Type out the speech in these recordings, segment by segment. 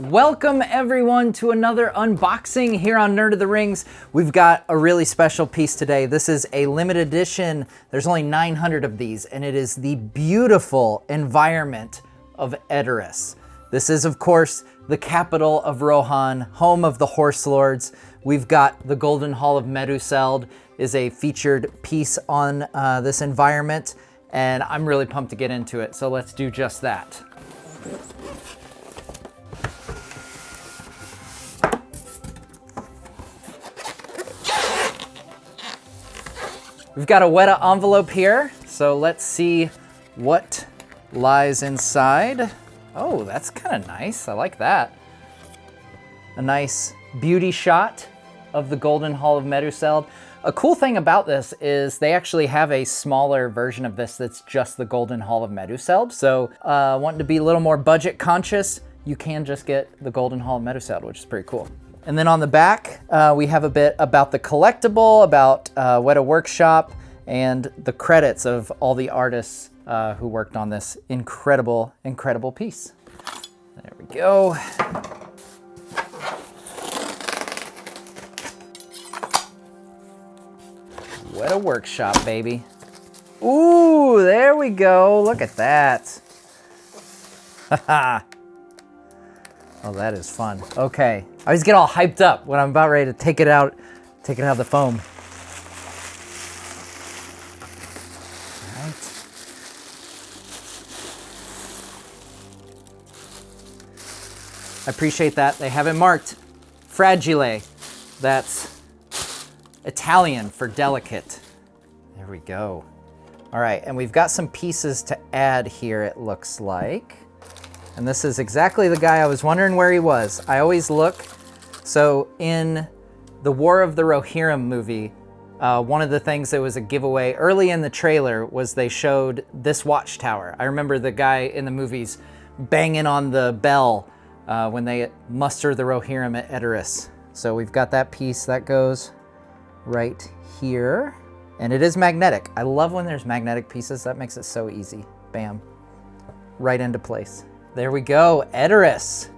Welcome everyone to another unboxing here on Nerd of the Rings. We've got a really special piece today. This is a limited edition. There's only 900 of these, and it is the beautiful environment of Edoras. This is, of course, the capital of Rohan, home of the Horse Lords. We've got the Golden Hall of Meduseld is a featured piece on this environment, and I'm really pumped to get into it. So let's do just that. We've got a Wētā envelope here, so let's see what lies inside. Oh, that's kind of nice. I like that. A nice beauty shot of the Golden Hall of Meduseld. A cool thing about this is they actually have a smaller version of this that's just the Golden Hall of Meduseld. So wanting to be a little more budget conscious, you can just get the Golden Hall of Meduseld, which is pretty cool. And then on the back, we have a bit about the collectible, about Wētā Workshop, and the credits of all the artists who worked on this incredible, incredible piece. There we go. Wētā Workshop, baby. Ooh, there we go. Look at that. Haha. Oh, that is fun. Okay. I always get all hyped up when I'm about ready to take it out of the foam. All right. I appreciate that. They have it marked fragile. That's Italian for delicate. There we go. All right, and we've got some pieces to add here, it looks like. And this is exactly the guy I was wondering where he was. I always look. So in the War of the Rohirrim movie, one of the things that was a giveaway early in the trailer was they showed this watchtower. I remember the guy in the movies banging on the bell when they muster the Rohirrim at Edoras. So we've got that piece that goes right here. And it is magnetic. I love when there's magnetic pieces. That makes it so easy. Bam. Right into place. There we go, Edoras.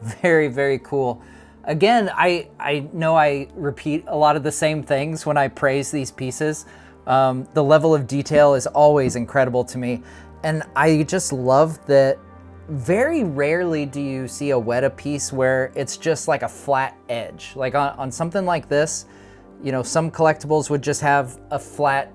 Very, very cool. Again, I know I repeat a lot of the same things when I praise these pieces. The level of detail is always incredible to me. And I just love that very rarely do you see a Wētā piece where it's just like a flat edge. Like on something like this, you know, some collectibles would just have a flat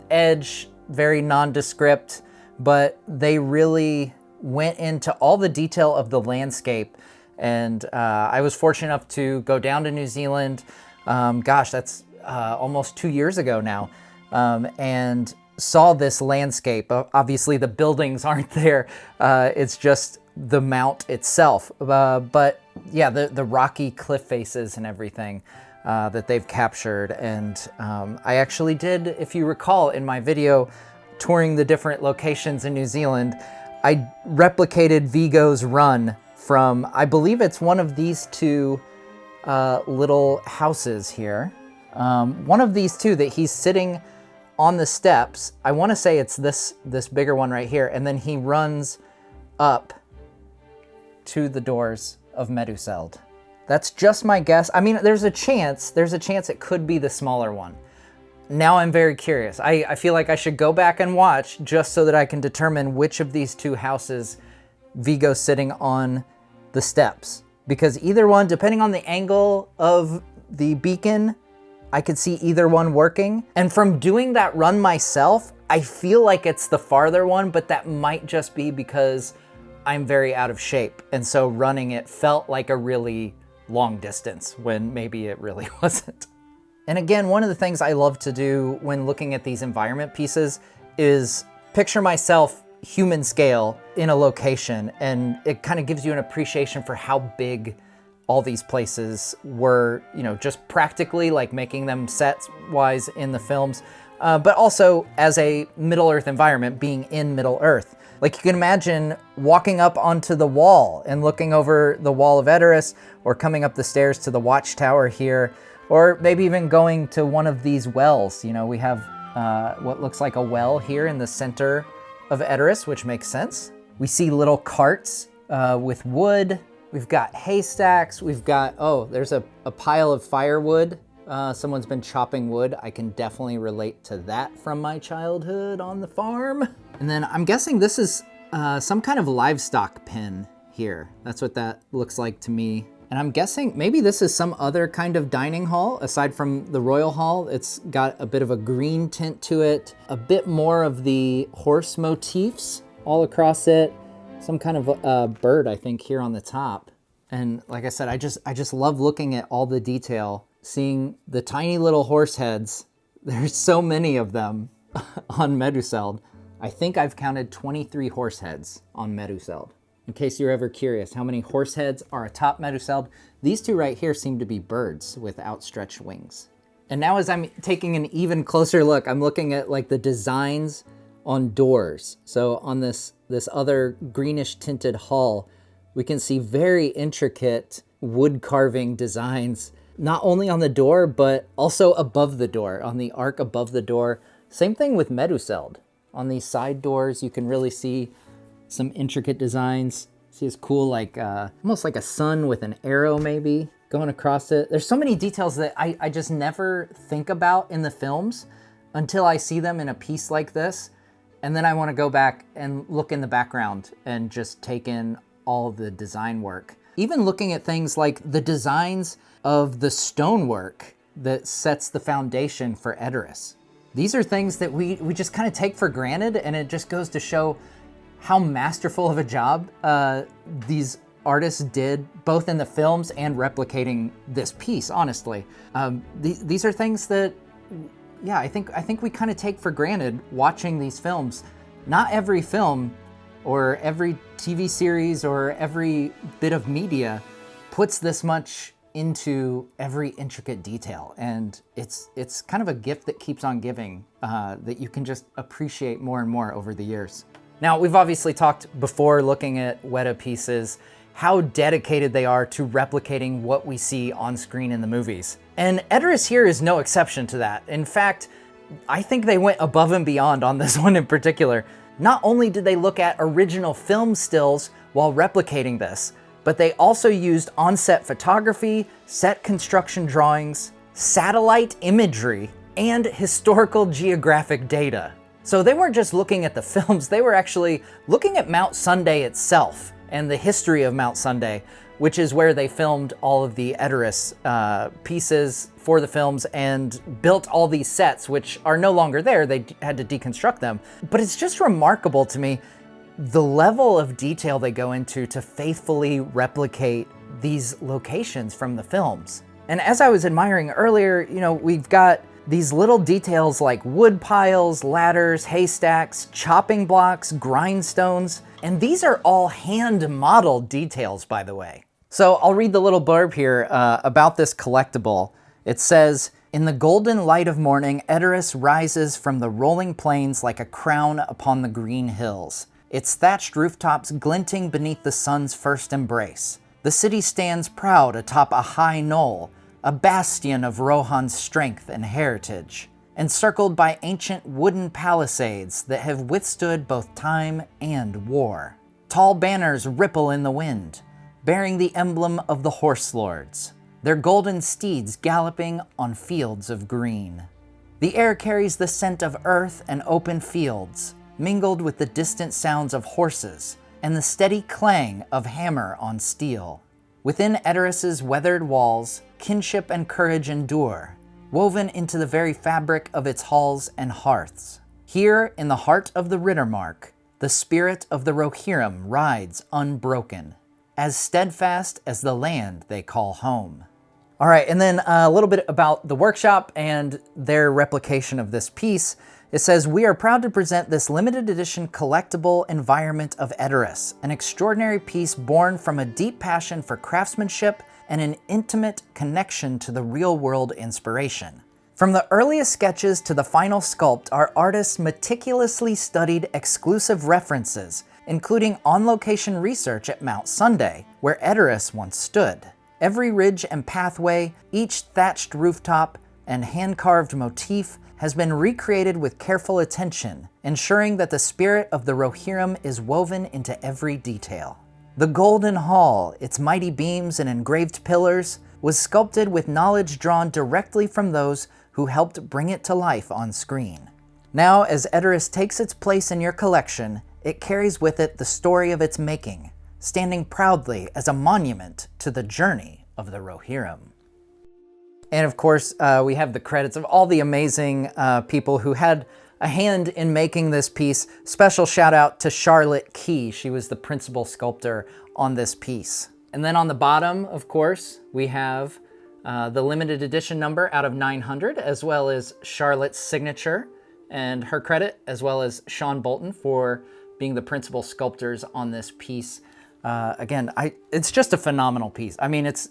edge, very nondescript, but they really went into all the detail of the landscape. And I was fortunate enough to go down to New Zealand. Gosh, that's almost 2 years ago now. And saw this landscape. Obviously the buildings aren't there. It's just the mount itself. But yeah, the rocky cliff faces and everything that they've captured. And I actually did, if you recall in my video, touring the different locations in New Zealand, I replicated Viggo's run from, I believe it's one of these two little houses here. One of these two that he's sitting on the steps. I want to say it's this bigger one right here. And then he runs up to the doors of Meduseld. That's just my guess. I mean, there's a chance it could be the smaller one. Now I'm very curious. I feel like I should go back and watch just so that I can determine which of these two houses Viggo's sitting on the steps. Because either one, depending on the angle of the beacon, I could see either one working. And from doing that run myself, I feel like it's the farther one, but that might just be because I'm very out of shape. And so running it felt like a really long distance when maybe it really wasn't. And again, one of the things I love to do when looking at these environment pieces is picture myself human scale in a location, and it kind of gives you an appreciation for how big all these places were, you know, just practically, like making them sets wise in the films, but also as a Middle Earth environment, being in Middle Earth. Like you can imagine walking up onto the wall and looking over the wall of Edoras, or coming up the stairs to the watchtower here, or maybe even going to one of these wells. You know, we have what looks like a well here in the center of Edoras, which makes sense. We see little carts with wood We've got haystacks. We've got, oh, there's a pile of firewood. Someone's been chopping wood. I can definitely relate to that from my childhood on the farm. And then I'm guessing this is some kind of livestock pen here. That's what that looks like to me. And I'm guessing maybe this is some other kind of dining hall aside from the royal hall. It's got a bit of a green tint to it, a bit more of the horse motifs all across it. Some kind of bird, I think, here on the top. And like I said, I just love looking at all the detail, seeing the tiny little horse heads. There's so many of them on Meduseld. I think I've counted 23 horse heads on Meduseld. In case you're ever curious how many horse heads are atop Meduseld, these two right here seem to be birds with outstretched wings. And now as I'm taking an even closer look, I'm looking at like the designs on doors. So on this other greenish tinted hull, we can see very intricate wood carving designs, not only on the door, but also above the door, on the arc above the door. Same thing with Meduseld. On these side doors, you can really see some intricate designs. See this cool, like almost like a sun with an arrow maybe going across it. There's so many details that I just never think about in the films until I see them in a piece like this. And then I want to go back and look in the background and just take in all the design work. Even looking at things like the designs of the stonework that sets the foundation for Edoras. These are things that we just kind of take for granted, and it just goes to show how masterful of a job these artists did, both in the films and replicating this piece, honestly. These are things that, yeah, I think we kind of take for granted watching these films. Not every film or every TV series or every bit of media puts this much into every intricate detail. And it's kind of a gift that keeps on giving, that you can just appreciate more and more over the years. Now, we've obviously talked before, looking at Wētā pieces, how dedicated they are to replicating what we see on screen in the movies. And Edoras here is no exception to that. In fact, I think they went above and beyond on this one in particular. Not only did they look at original film stills while replicating this, but they also used on-set photography, set construction drawings, satellite imagery, and historical geographic data. So they weren't just looking at the films, they were actually looking at Mount Sunday itself and the history of Mount Sunday, which is where they filmed all of the Edoras pieces for the films and built all these sets, which are no longer there. They had to deconstruct them. But it's just remarkable to me the level of detail they go into to faithfully replicate these locations from the films. And as I was admiring earlier, you know, we've got these little details like wood piles, ladders, haystacks, chopping blocks, grindstones, and these are all hand-modeled details, by the way. So I'll read the little blurb here about this collectible. It says, "In the golden light of morning, Edoras rises from the rolling plains like a crown upon the green hills, its thatched rooftops glinting beneath the sun's first embrace. The city stands proud atop a high knoll, a bastion of Rohan's strength and heritage, encircled by ancient wooden palisades that have withstood both time and war. Tall banners ripple in the wind, bearing the emblem of the horse lords, their golden steeds galloping on fields of green. The air carries the scent of earth and open fields, mingled with the distant sounds of horses and the steady clang of hammer on steel. Within Edoras' weathered walls, kinship and courage endure, woven into the very fabric of its halls and hearths. Here, in the heart of the Rittermark, the spirit of the Rohirrim rides unbroken, as steadfast as the land they call home." All right, and then a little bit about the workshop and their replication of this piece. It says, "We are proud to present this limited edition collectible environment of Edoras, an extraordinary piece born from a deep passion for craftsmanship and an intimate connection to the real-world inspiration. From the earliest sketches to the final sculpt, our artists meticulously studied exclusive references, including on-location research at Mount Sunday, where Edoras once stood. Every ridge and pathway, each thatched rooftop, and hand-carved motif has been recreated with careful attention, ensuring that the spirit of the Rohirrim is woven into every detail. The golden hall, its mighty beams and engraved pillars, was sculpted with knowledge drawn directly from those who helped bring it to life on screen. Now, as Edoras takes its place in your collection, it carries with it the story of its making, standing proudly as a monument to the journey of the Rohirrim. And of course, we have the credits of all the amazing people who had a hand in making this piece. Special shout out to Charlotte Key. She was the principal sculptor on this piece. And then on the bottom, of course, we have the limited edition number out of 900, as well as Charlotte's signature and her credit, as well as Sean Bolton for being the principal sculptors on this piece. Again, it's just a phenomenal piece. I mean, it's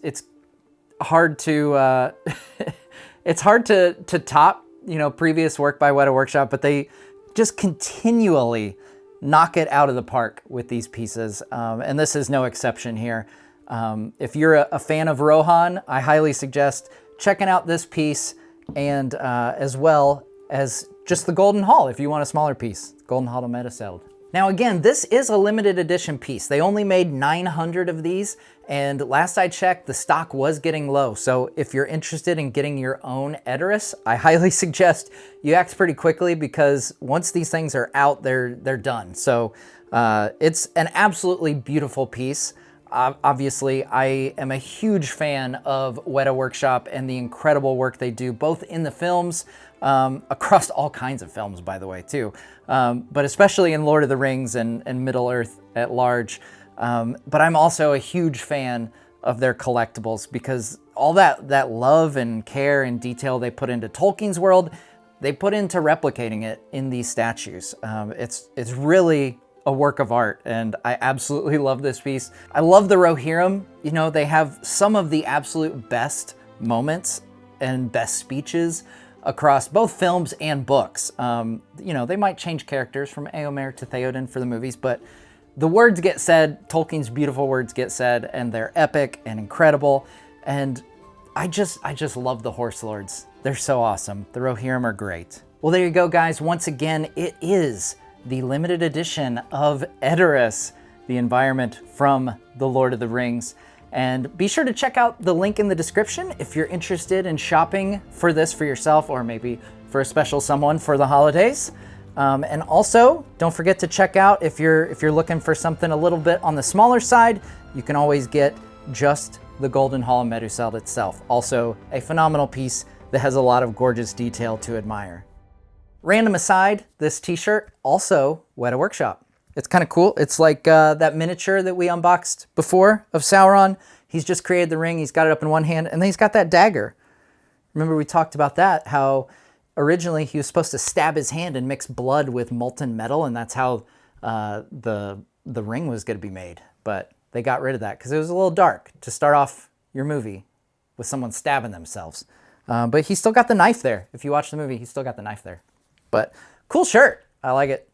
hard to it's hard to top, you know, previous work by Wētā Workshop, but they just continually knock it out of the park with these pieces, and this is no exception here. If you're a fan of Rohan, I highly suggest checking out this piece, and as well as just the Golden Hall if you want a smaller piece, Golden Hall to Meduseld. Now again, this is a limited edition piece. They only made 900 of these, and last I checked, the stock was getting low. So if you're interested in getting your own Edoras, I highly suggest you act pretty quickly, because once these things are out, they're done. So it's an absolutely beautiful piece. Obviously, I am a huge fan of Wētā Workshop and the incredible work they do, both in the films, across all kinds of films, by the way, too, but especially in Lord of the Rings and Middle-earth at large. But I'm also a huge fan of their collectibles, because all that love and care and detail they put into Tolkien's world, they put into replicating it in these statues. It's really a work of art, and I absolutely love this piece. I love the Rohirrim. You know, they have some of the absolute best moments and best speeches across both films and books. You know, they might change characters from Éomer to Théoden for the movies, but the words get said, Tolkien's beautiful words get said, and they're epic and incredible. And I just love the Horse Lords. They're so awesome. The Rohirrim are great. Well, there you go, guys. Once again, it is the limited edition of Edoras, the environment from The Lord of the Rings. And be sure to check out the link in the description if you're interested in shopping for this for yourself, or maybe for a special someone for the holidays. And also, don't forget to check out, if you're looking for something a little bit on the smaller side, you can always get just the Golden Hall of Meduseld itself. Also, a phenomenal piece that has a lot of gorgeous detail to admire. Random aside, this t-shirt, also Wētā Workshop. It's kind of cool. It's like that miniature that we unboxed before of Sauron. He's just created the ring. He's got it up in one hand, and then he's got that dagger. Remember we talked about that, how originally he was supposed to stab his hand and mix blood with molten metal, and that's how the ring was going to be made. But they got rid of that because it was a little dark to start off your movie with someone stabbing themselves. But he still got the knife there. If you watch the movie, he's still got the knife there. But cool shirt. I like it.